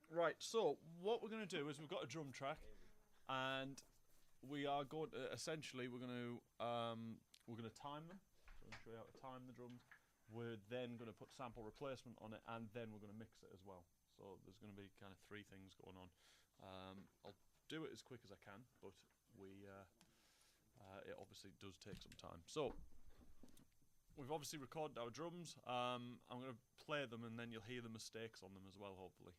Right, so what we're going to do is we've got a drum track, and we are going to essentially we're going to time them. So I'm going to show you how to time the drums. We're then going to put sample replacement on it, and then we're going to mix it as well. So there's going to be kind of three things going on. I'll do it as quick as I can, but it obviously does take some time. So we've obviously recorded our drums. I'm going to play them, and then you'll hear the mistakes on them as well, hopefully.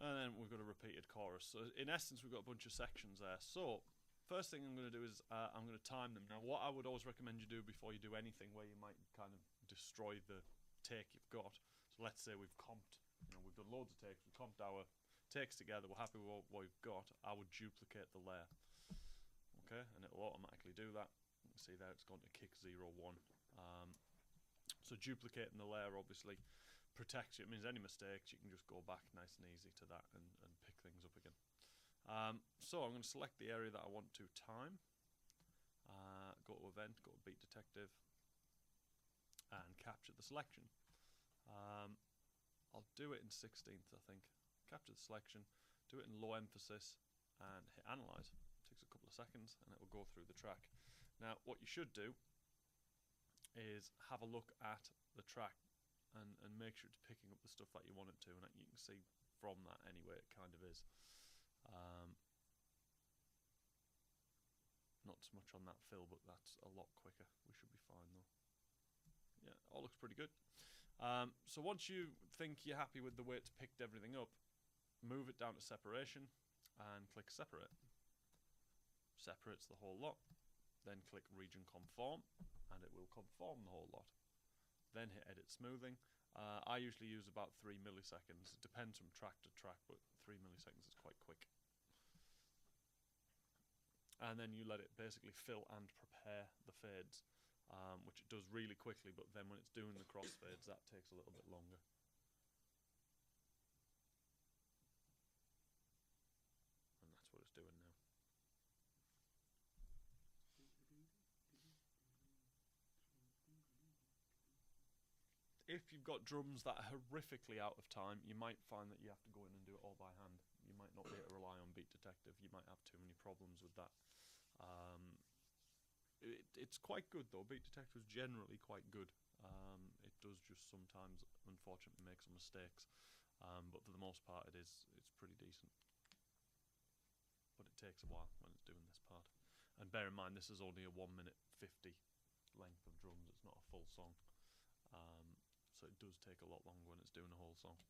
And then we've got a repeated chorus. So in essence, we've got a bunch of sections there. So first thing I'm going to do is I'm going to time them. Now, what I would always recommend you do before you do anything where you might kind of destroy the take you've got. So let's say we've comped, we've done loads of takes. We've comped our takes together. We're happy with what we've got. I would duplicate the layer. Okay, and it'll automatically do that. You can see there it's gone to kick 0, 1. So duplicating the layer obviously protects you. It means any mistakes, you can just go back nice and easy to that and pick things up again. So I'm going to select the area that I want to time. Go to event, go to beat detective, and capture the selection. I'll do it in 16th, I think. Capture the selection, do it in low emphasis, and hit analyze. It takes a couple of seconds, and it will go through the track. Now, what you should do is have a look at the track and make sure it's picking up the stuff that you want it to, and that you can see from that anyway it kind of is. Not so much on that fill, but that's a lot quicker. We should be fine though. Yeah, all looks pretty good. So once you think you're happy with the way it's picked everything up, move it down to separation and click separate. Separates the whole lot. Then click region conform, and it will conform the whole lot. Then hit edit smoothing. I usually use about 3 milliseconds. It depends from track to track, but 3 milliseconds is quite quick. And then you let it basically fill and prepare the fades, which it does really quickly, but then when it's doing the crossfades, that takes a little bit longer. And that's what it's doing now. If you've got drums that are horrifically out of time, you might find that you have to go in and do it all by hand. You might not be able to rely on Beat Detective. You might have too many problems with that. It's quite good though. Beat Detective is generally quite good. It does just sometimes, unfortunately, make some mistakes, but for the most part, it's pretty decent. But it takes a while when it's doing this part. And bear in mind, this is only a 1 minute 50 length of drums. It's not a full song. So it does take a lot longer when it's doing a whole song.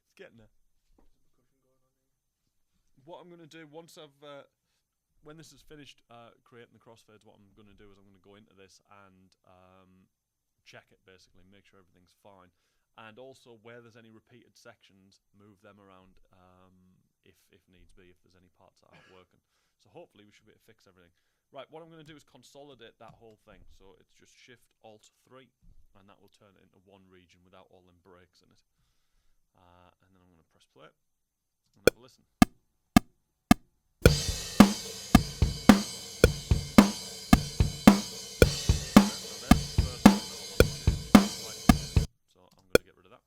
It's getting there. what I'm going to do once I've when this is finished creating the crossfades, what I'm going to do is I'm going to go into this and check it basically, make sure everything's fine, and also where there's any repeated sections, move them around if needs be, if there's any parts that aren't working. So hopefully we should be able to fix everything. Right, what I'm going to do is consolidate that whole thing. So it's just Shift Alt 3, and that will turn it into one region without all them breaks in it. And then I'm going to press play and have a listen. So I'm going to get rid of that.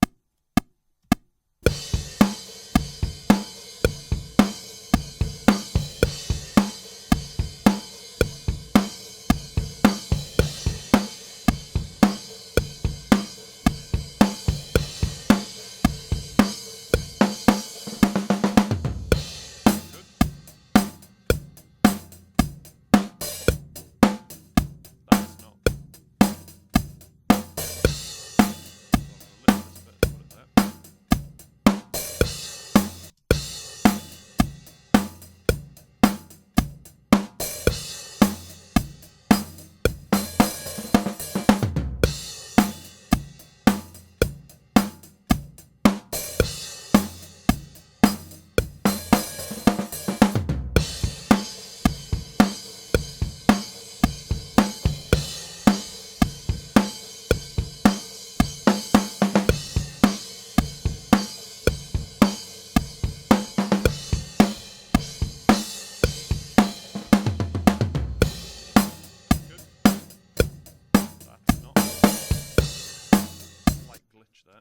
There.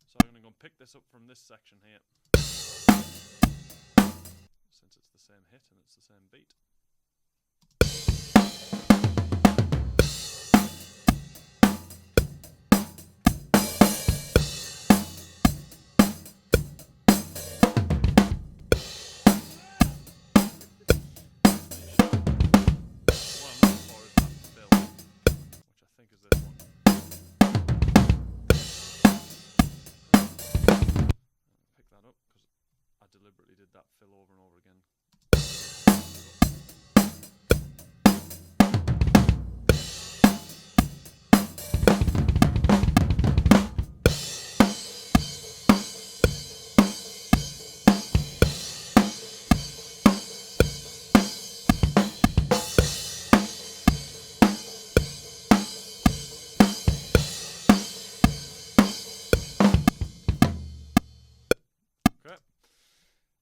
So I'm going to go and pick this up from this section here, since it's the same hit and it's the same beat. What I'm looking for is that fill, which I think is this one. Pick that up because I deliberately did that fill over and over again.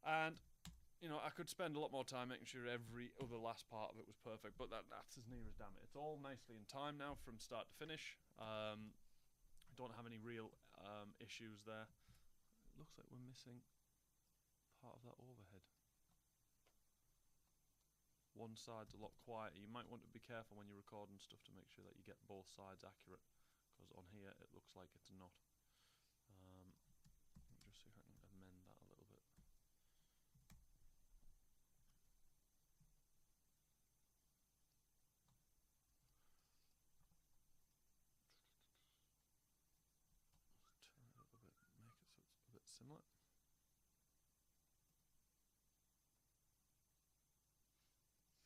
And, you know, I could spend a lot more time making sure every other last part of it was perfect, but that's as near as damn it. It's all nicely in time now from start to finish. Don't have any real issues there. It looks like we're missing part of that overhead. One side's a lot quieter. You might want to be careful when you're recording stuff to make sure that you get both sides accurate, because on here it looks like it's not. Let me just see if I can amend that a little bit. Turn it up a bit, make it so it's a bit similar.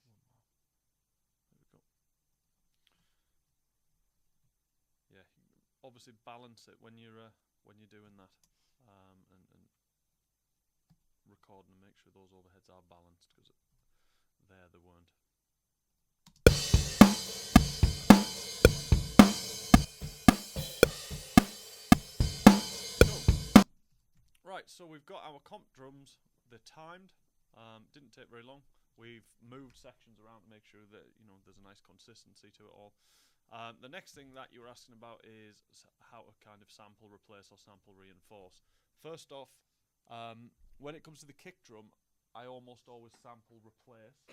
One more. There we go. Yeah, obviously balance it when you're doing that, and recording and make sure those overheads are balanced, because there they weren't. Right, so we've got our comp drums. They're timed. Didn't take very long. We've moved sections around to make sure that, you know, there's a nice consistency to it all. The next thing that you were asking about is how to kind of sample replace or sample reinforce. First off, when it comes to the kick drum, I almost always sample replace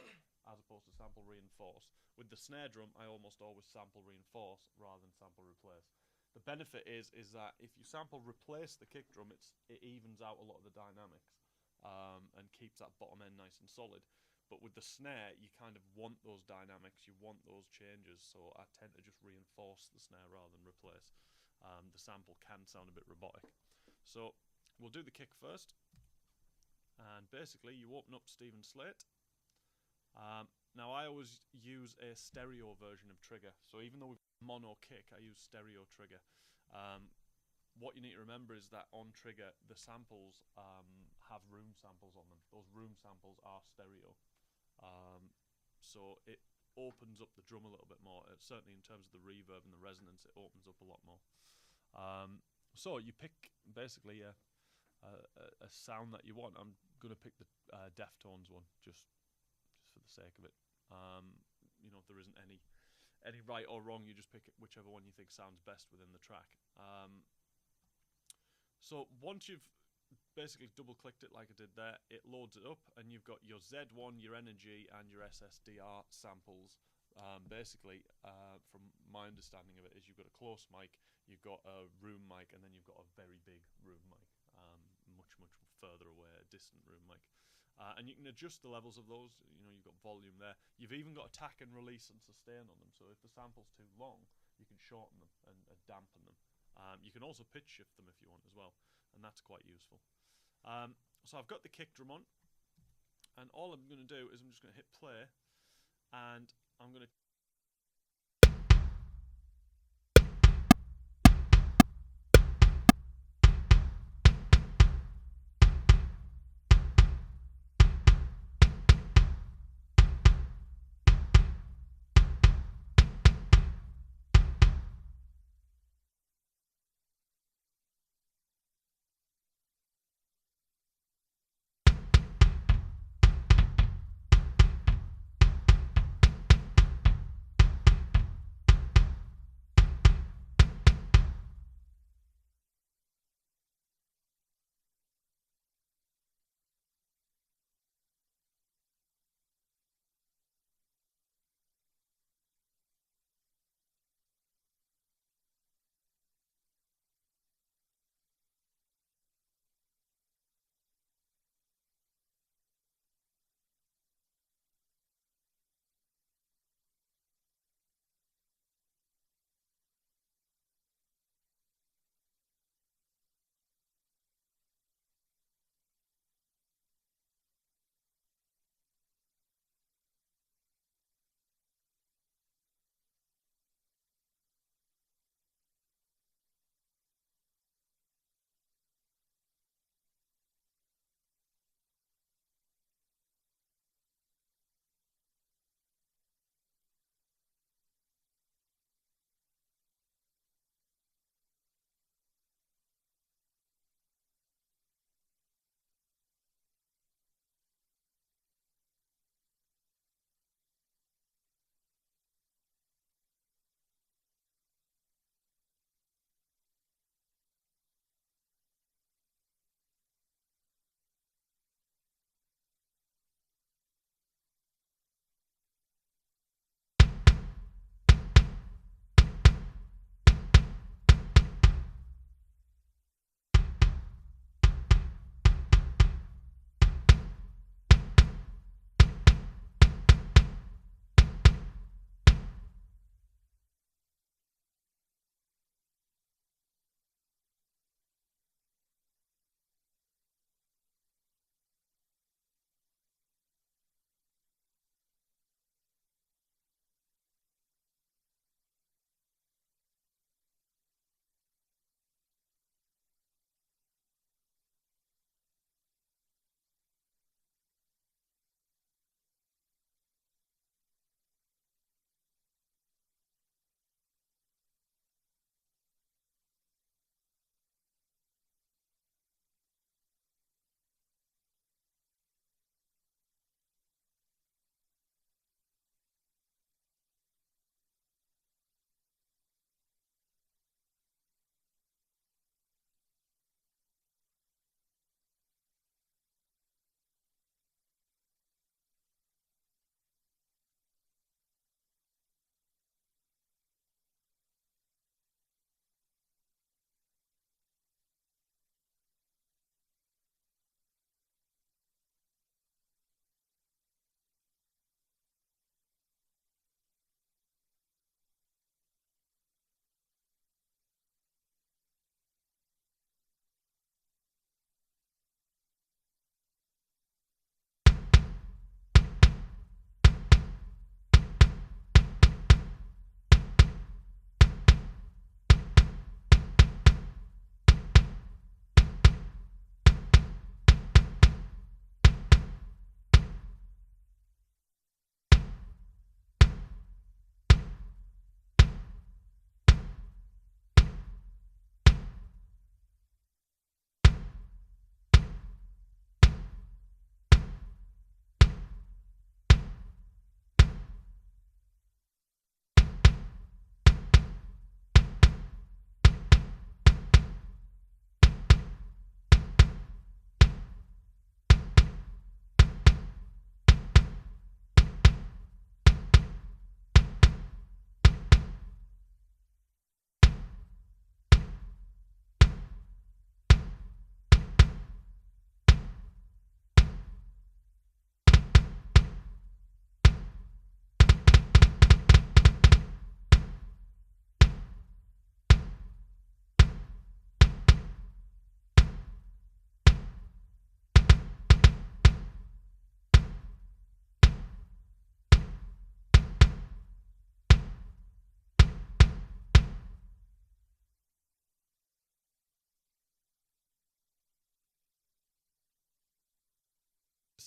as opposed to sample reinforce. With the snare drum, I almost always sample reinforce rather than sample replace. The benefit is that if you sample replace the kick drum, it evens out a lot of the dynamics and keeps that bottom end nice and solid. But with the snare, you kind of want those dynamics, you want those changes, so I tend to just reinforce the snare rather than replace. The sample can sound a bit robotic. So we'll do the kick first. and basically you open up Steven Slate. Now I always use a stereo version of trigger, so even though we've got mono kick, I use stereo trigger. What you need to remember is that on trigger, the samples have room samples on them. Those room samples are stereo, so it opens up the drum a little bit more. Certainly in terms of the reverb and the resonance, it opens up a lot more. So you pick basically a sound that you want. I'm going to pick the Deftones one, just for the sake of it. You know, there isn't any right or wrong. You just pick whichever one you think sounds best within the track. So once you've basically double-clicked it like I did there, it loads it up, and you've got your Z1, your Energy, and your SSDR samples. Basically, from my understanding of it, is you've got a close mic, you've got a room mic, and then you've got a very big room mic, much further away, a distant room mic. And you can adjust the levels of those. You know, you've got volume there. You've even got attack and release and sustain on them. So if the sample's too long, you can shorten them and dampen them. You can also pitch shift them if you want as well, and that's quite useful. So I've got the kick drum on, and all I'm going to do is I'm just going to hit play, and I'm going to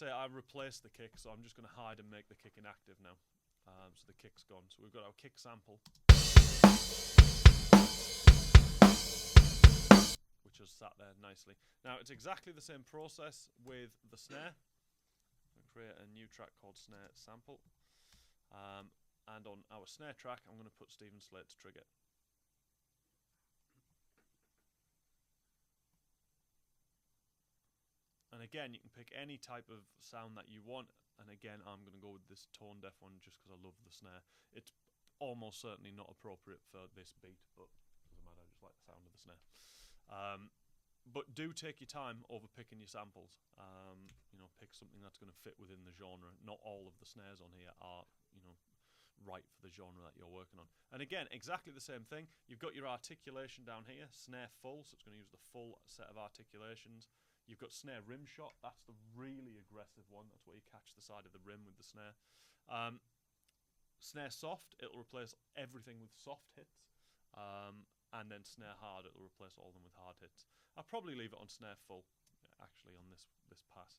say, I replaced the kick, so I'm just going to hide and make the kick inactive now. So the kick's gone. So we've got our kick sample, which has sat there nicely. Now it's exactly the same process with the snare. I'm going to create a new track called snare sample. And on our snare track, I'm going to put Steven Slate's trigger. And again, you can pick any type of sound that you want. And again, I'm going to go with this tone deaf one just because I love the snare. It's almost certainly not appropriate for this beat, but it doesn't matter, I just like the sound of the snare. But do take your time over picking your samples. You know, pick something that's going to fit within the genre. Not all of the snares on here are, you know, right for the genre that you're working on. And again, exactly the same thing. You've got your articulation down here, snare full, so it's going to use the full set of articulations. You've got snare rim shot. That's the really aggressive one. That's where you catch the side of the rim with the snare. Snare soft, it'll replace everything with soft hits. And then snare hard, it'll replace all of them with hard hits. I'll probably leave it on snare full, actually, on this pass.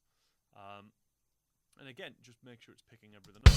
And again, just make sure it's picking everything up.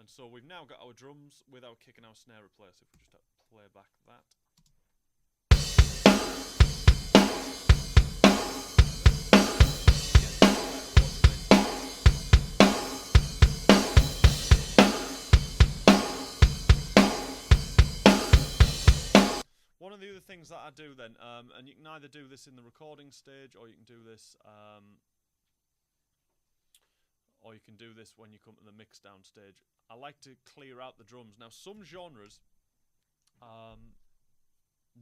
And so we've now got our drums without kicking our snare replacer. If we just play back that. One of the other things that I do then, and you can either do this in the recording stage, or you can do this when you come to the mix down stage. I like to clear out the drums. Now, some genres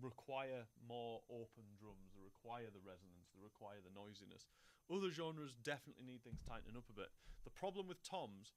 require more open drums. They require the resonance. They require the noisiness. Other genres definitely need things tightening up a bit. The problem with toms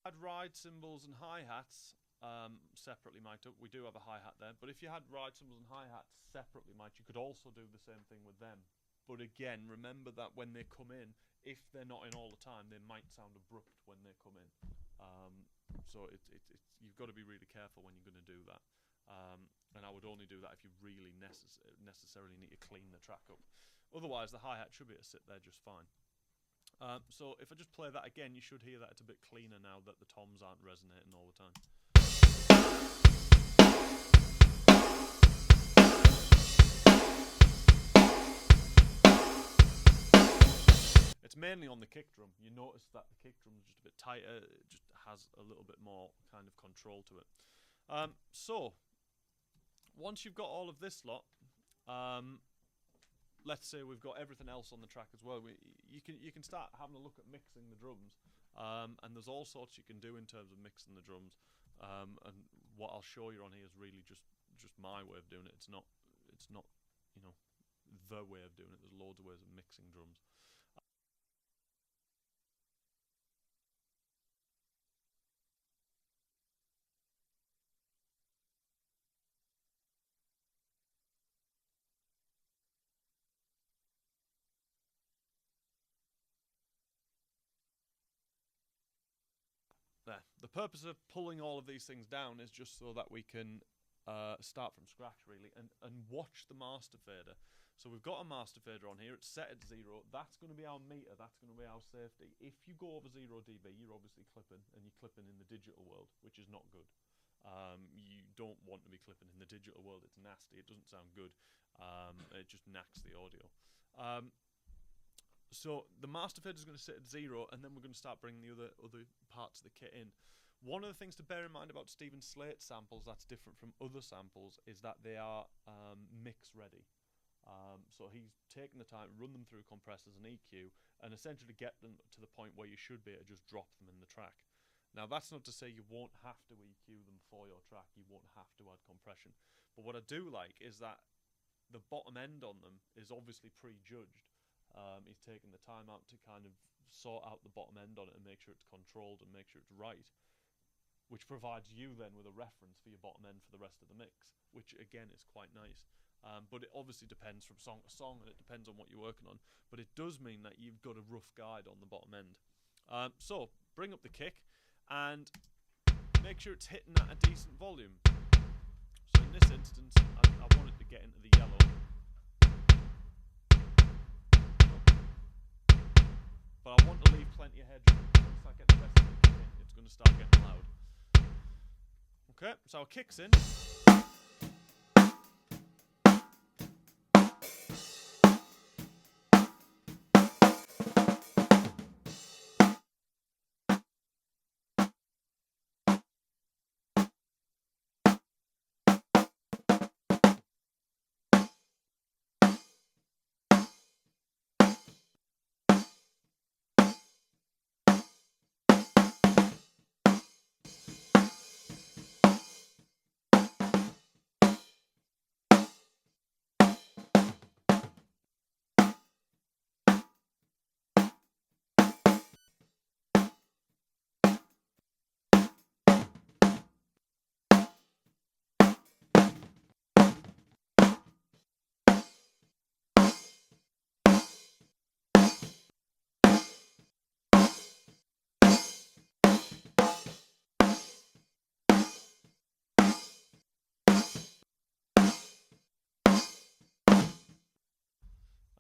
had ride cymbals and hi-hats separately mic'd up. We do have a hi-hat there, but if you had ride cymbals and hi-hats separately mic'd, you could also do the same thing with them. But again, remember that when they come in, if they're not in all the time, they might sound abrupt when they come in. So you've got to be really careful when you're going to do that. And I would only do that if you really necessarily need to clean the track up. Otherwise, the hi-hat should be able to sit there just fine. So if I just play that again, you should hear that it's a bit cleaner now that the toms aren't resonating all the time. It's mainly on the kick drum. You notice that the kick drum is just a bit tighter. It just has a little bit more kind of control to it. So once you've got all of this lot, let's say we've got everything else on the track as well. You can start having a look at mixing the drums, and there's all sorts you can do in terms of mixing the drums. And what I'll show you on here is really just my way of doing it. It's not you know the way of doing it. There's loads of ways of mixing drums. there. The purpose of pulling all of these things down is just so that we can start from scratch, really, and watch the master fader. So we've got a master fader on here. It's set at 0. That's going to be our meter. That's going to be our safety. If you go over 0 dB, you're obviously clipping, and you're clipping in the digital world, which is not good. You don't want to be clipping in the digital world. It's nasty. It doesn't sound good. It just knacks the audio. So the master fader is going to sit at 0, and then we're going to start bringing the other parts of the kit in. One of the things to bear in mind about Steven Slate samples that's different from other samples is that they are mix ready. So he's taken the time to run them through compressors and EQ and essentially get them to the point where you should be able to just drop them in the track. Now that's not to say you won't have to EQ them for your track, you won't have to add compression. But what I do like is that the bottom end on them is obviously prejudged. He's taken the time out to kind of sort out the bottom end on it and make sure it's controlled and make sure it's right, which provides you then with a reference for your bottom end for the rest of the mix, which again is quite nice. But it obviously depends from song to song, and it depends on what you're working on. But it does mean that you've got a rough guide on the bottom end. So bring up the kick and make sure it's hitting at a decent volume. So in this instance, I want it to get into the yellow. But I want to leave plenty of headroom. Once I get the rest of the kick in, it's going to start getting loud. Okay, so our kick's in.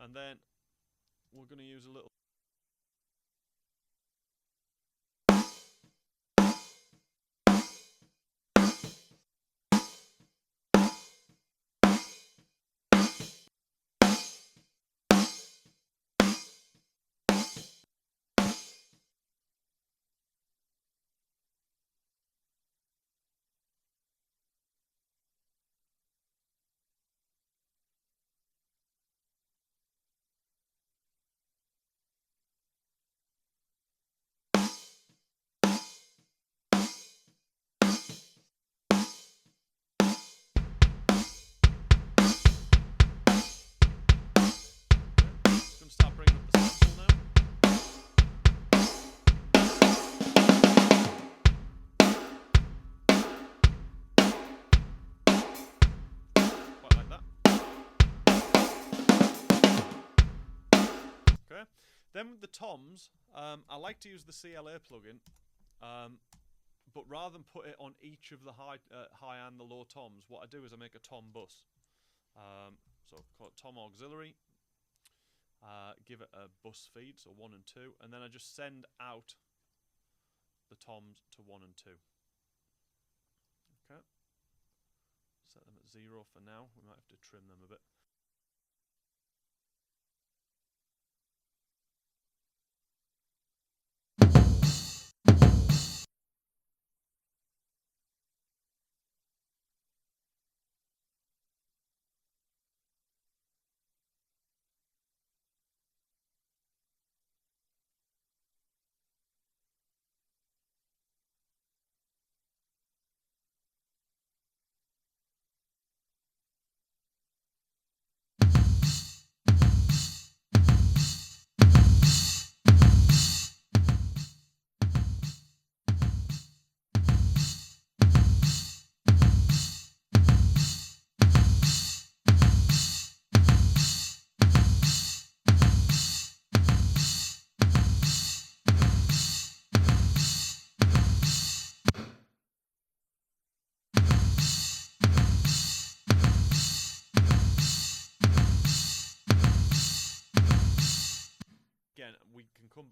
And then we're going to use a little. Start bringing up the sample now. Quite like that. Okay. Then with the toms, I like to use the CLA plugin, but rather than put it on each of the high and the low toms, what I do is I make a tom bus. So call it tom auxiliary. Give it a bus feed, so 1 and 2, and then I just send out the toms to 1 and 2. Okay. Set them at 0 for now. We might have to trim them a bit.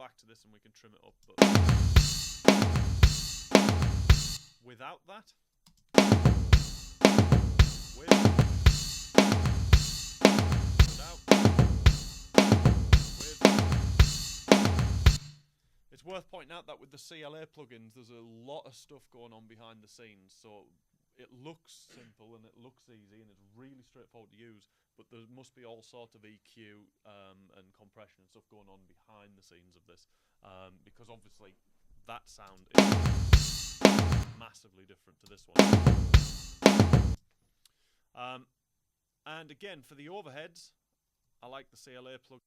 back to this and we can trim it up. But without that, it's worth pointing out that with the CLA plugins, there's a lot of stuff going on behind the scenes. So it looks simple and it looks easy and it's really straightforward to use, but there must be all sorts of EQ and compression and stuff going on behind the scenes of this, because obviously that sound is massively different to this one. And again, for the overheads, I like the CLA plug.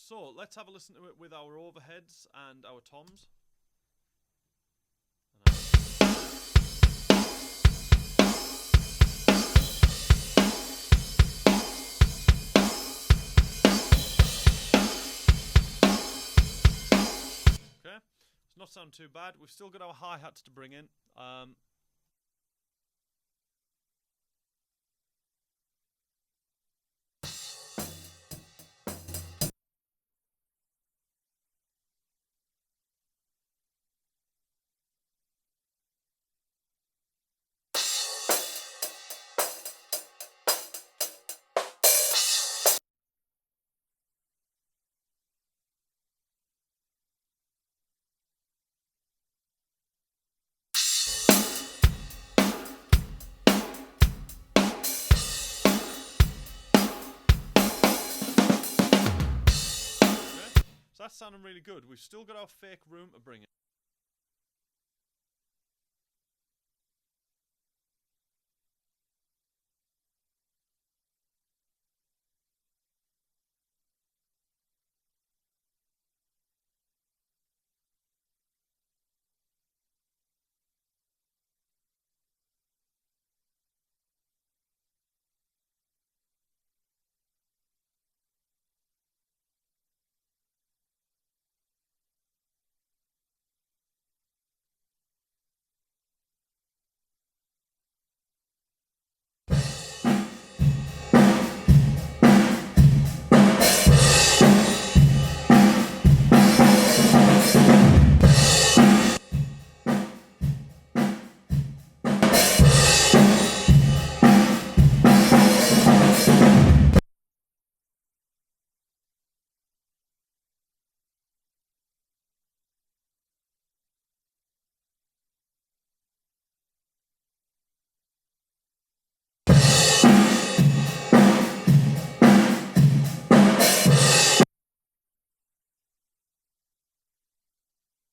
So let's have a listen to it with our overheads and our toms. Okay, it's not sound too bad. We've still got our hi-hats to bring in. So that's sounding really good. We've still got our fake room to bring in.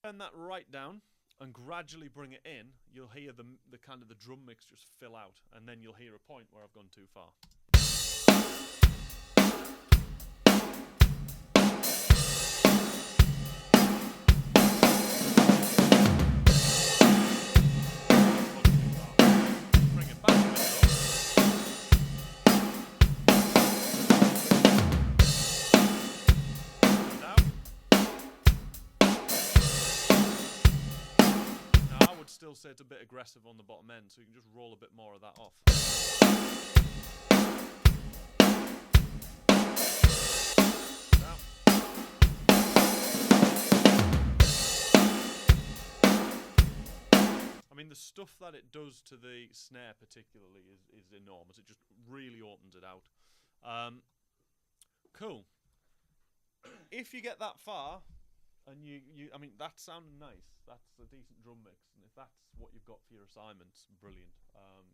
Turn that right down and gradually bring it in. You'll hear the kind of the drum mix just fill out, and then you'll hear a point where I've gone too far. Bring it back a bit though. Still say it's a bit aggressive on the bottom end, so you can just roll a bit more of that off. Now. I mean, the stuff that it does to the snare particularly is enormous. It just really opens it out. Cool. If you get that far, and I mean, that's sounding nice. That's a decent drum mix, and if that's what you've got for your assignments, brilliant.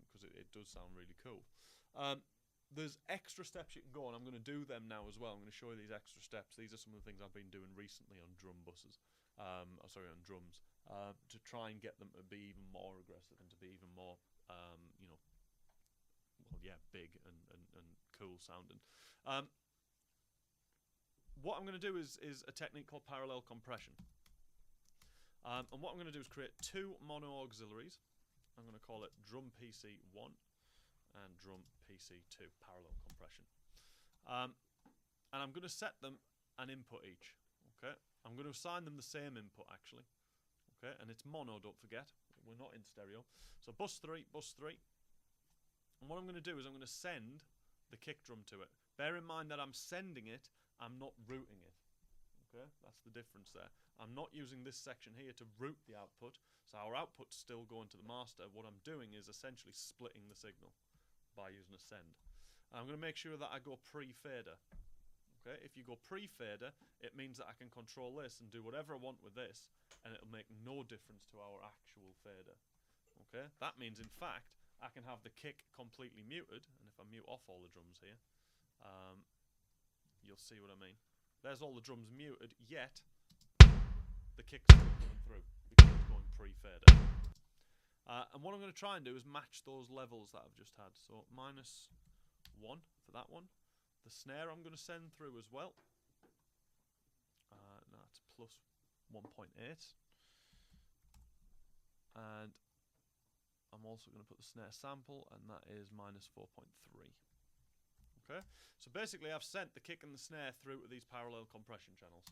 Because it does sound really cool. There's extra steps you can go on. I'm going to do them now as well. I'm going to show you these extra steps. These are some of the things I've been doing recently on drum buses. On drums, to try and get them to be even more aggressive and to be even more, big and cool sounding. What I'm going to do is a technique called parallel compression. And what I'm going to do is create two mono auxiliaries. I'm going to call it drum PC1 and drum PC2, parallel compression. And I'm going to set them an input each. Okay, I'm going to assign them the same input actually. Okay, and it's mono, don't forget. We're not in stereo. So bus 3, bus 3. And what I'm going to do is I'm going to send the kick drum to it. Bear in mind that I'm sending it, I'm not routing it. Okay, that's the difference there. I'm not using this section here to route the output, so our output's still going to the master. What I'm doing is essentially splitting the signal by using a send. And I'm going to make sure that I go pre-fader. Okay, if you go pre-fader, it means that I can control this and do whatever I want with this, and it'll make no difference to our actual fader. Okay, that means in fact I can have the kick completely muted, and if I mute off all the drums here, you'll see what I mean. There's all the drums muted, yet the kick's still coming through because it's going pre-fader. And what I'm going to try and do is match those levels that I've just had. So -1 for that one. The snare I'm going to send through as well. that's plus 1.8. And I'm also going to put the snare sample, and that is minus 4.3. Okay, so basically I've sent the kick and the snare through to these parallel compression channels.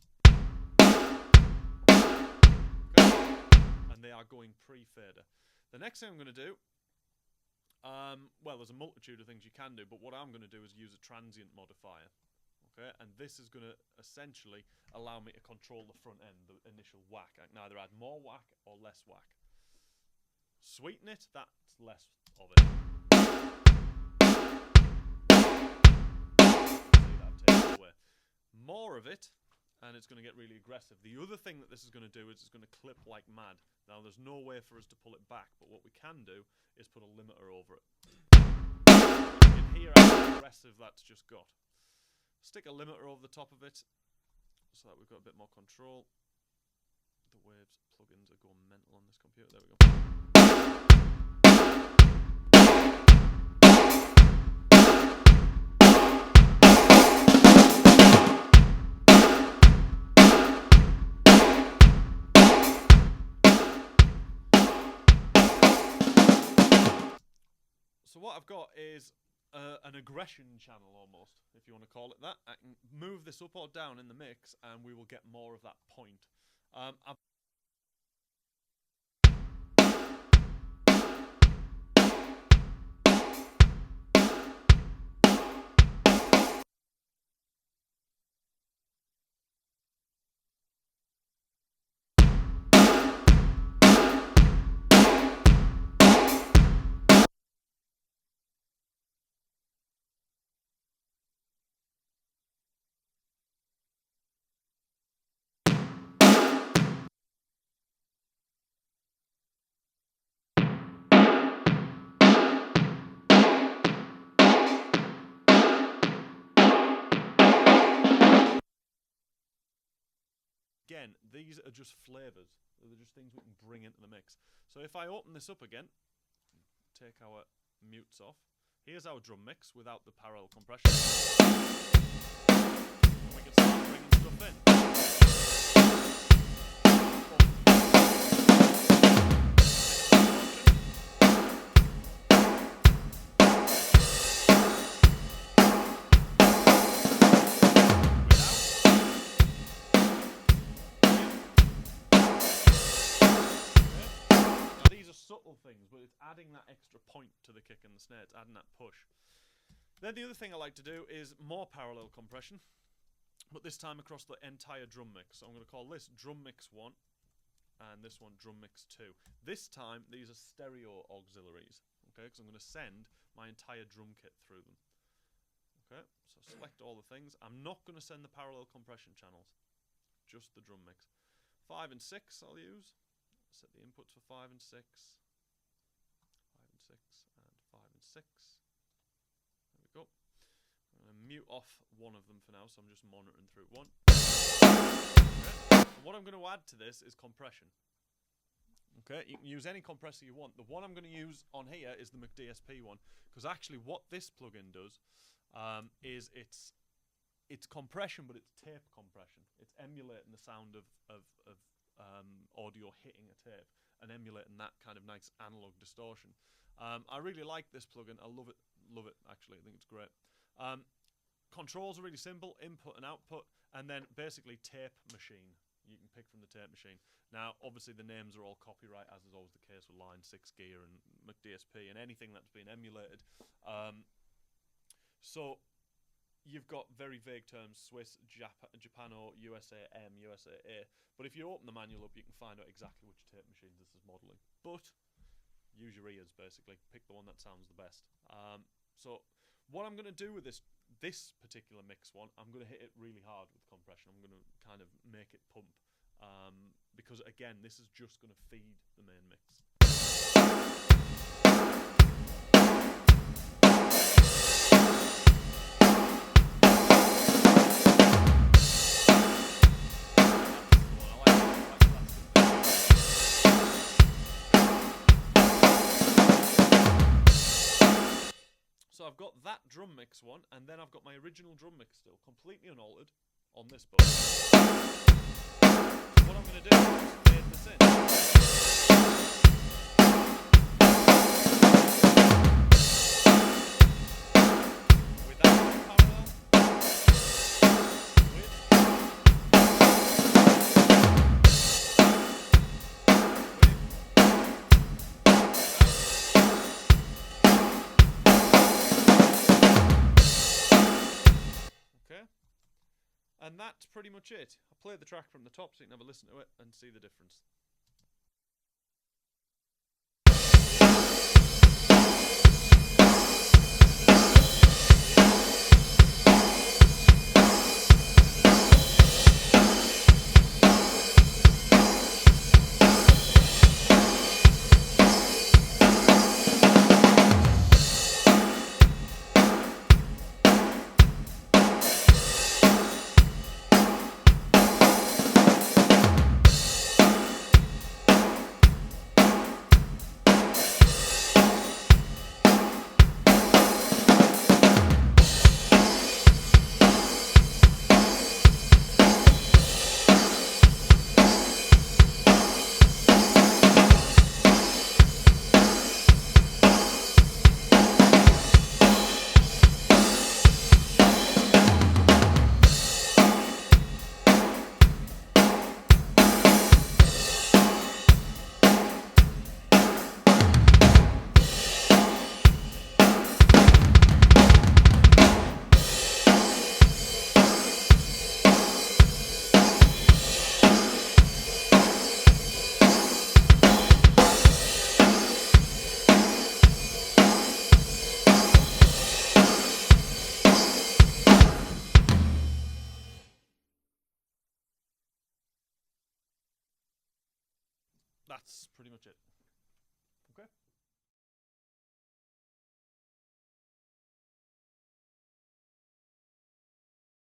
Okay. And they are going pre-fader. The next thing I'm going to do, well, there's a multitude of things you can do, but what I'm going to do is use a transient modifier. Okay, and this is going to essentially allow me to control the front end, the initial whack. I can either add more whack or less whack. Sweeten it, that's less of it. See that I've taken away. More of it, and it's going to get really aggressive. The other thing that this is going to do is it's going to clip like mad. Now, there's no way for us to pull it back, but what we can do is put a limiter over it. You can hear how aggressive that's just got. Stick a limiter over the top of it so that we've got a bit more control. The Waves plugins are going mental on this computer. There we go. So what I've got is an aggression channel, almost, if you want to call it that. I can move this up or down in the mix, and we will get more of that point. Again, these are just flavors. They're just things we can bring into the mix. So if I open this up again, take our mutes off. Here's our drum mix without the parallel compression. And we can start bringing stuff in. Subtle things, but it's adding that extra point to the kick and the snare. It's adding that push. Then the other thing I like to do is more parallel compression, but this time across the entire drum mix. So I'm going to call this drum mix 1 and this one drum mix 2. This time these are stereo auxiliaries, okay, because I'm going to send my entire drum kit through them. Okay, so select all the things. I'm not going to send the parallel compression channels, just the drum mix. 5 and 6 I'll use. Set the inputs for 5 and 6. 5 and 6 and 5 and 6. There we go. I'm going to mute off one of them for now, so I'm just monitoring through one. Okay. And what I'm going to add to this is compression. Okay, you can use any compressor you want. The one I'm going to use on here is the McDSP one, because actually what this plugin does is it's compression, but it's tape compression. It's emulating the sound of audio hitting a tape and emulating that kind of nice analog distortion. I really like this plugin. I love it actually. I think it's great. Controls are really simple, input and output, and then basically tape machine. You can pick from the tape machine. Now, obviously the names are all copyright, as is always the case with Line 6 Gear and McDSP and anything that's been emulated. So you've got very vague terms: Swiss, Japano, USA M, USA A. But if you open the manual up, you can find out exactly which tape machines this is modelling. But use your ears, basically. Pick the one that sounds the best. So what I'm going to do with this particular mix one, I'm going to hit it really hard with compression. I'm going to kind of make it pump. Because again, this is just going to feed the main mix. So I've got that drum mix one, and then I've got my original drum mix still, completely unaltered, on this board. what I'm going to do is fade this in. Without parallel. Okay. And that's pretty much it. I'll play the track from the top so you can have a listen to it and see the difference. That's pretty much it.